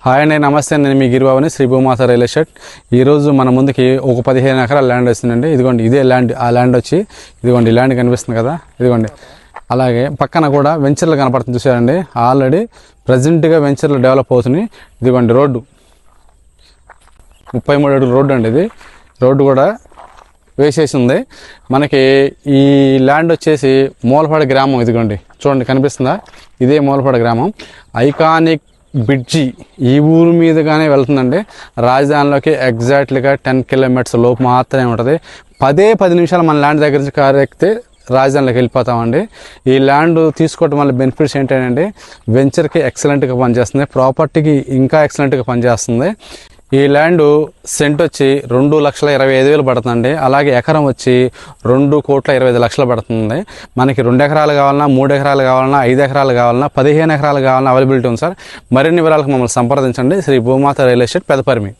Hi అండి, నమస్తే. నేను మీ గిరిబాబుని, శ్రీ భూమాత రియల్ ఎస్టేట్. ఈరోజు మన ముందుకి ఒక 15 ఎకరాల ల్యాండ్ వస్తుందండి. ఇదిగోండి, ఇదే ల్యాండ్. ఆ ల్యాండ్ వచ్చి ఇదిగోండి, ల్యాండ్ కనిపిస్తుంది కదా, ఇదిగోండి. అలాగే పక్కన కూడా వెంచర్లు కనపడుతుంది, చూసారండి. ఆల్రెడీ ప్రజెంట్గా వెంచర్లు డెవలప్ అవుతున్నాయి. ఇదిగోండి రోడ్డు, 33 అడుగుల రోడ్డు అండి. ఇది రోడ్డు కూడా వేసేసి ఉంది. మనకి ఈ ల్యాండ్ వచ్చేసి మూలపాడు గ్రామం. ఇదిగోండి చూడండి, కనిపిస్తుందా? ఇదే మూలపాడు గ్రామం. ఐకానిక్ బ్రిడ్జి ఈ ఊరు మీదుగానే వెళ్తుందండి. రాజధానిలోకి ఎగ్జాక్ట్లీగా 10 కిలోమీటర్స్ లోపు మాత్రమే ఉంటుంది. 10 నిమిషాలు మన ల్యాండ్ దగ్గర నుంచి కారు ఎక్కితే రాజధానిలోకి వెళ్ళిపోతామండి. ఈ ల్యాండ్ తీసుకోవడం వల్ల బెనిఫిట్స్ ఏంటంటే, వెంచర్కి ఎక్సలెంట్గా పనిచేస్తుంది, ప్రాపర్టీకి ఇంకా ఎక్సలెంట్గా పనిచేస్తుంది. ఈ ల్యాండ్ సెంట్ వచ్చి 2,25,000 పడుతుందండి. అలాగే ఎకరం వచ్చి 2,25,00,000 పడుతుంది. మనకి 2 ఎకరాలు కావాలన్నా, 3 ఎకరాలు కావాలన్నా, 5 ఎకరాలు కావాలన్నా, 15 ఎకరాలు కావాలన్నా అవైలబిలిటీ ఉంది సార్. మరిన్ని వివరాలకు మమ్మల్ని సంప్రదించండి. శ్రీ భూమాత రియల్ ఎస్టేట్, పెదపరిమి.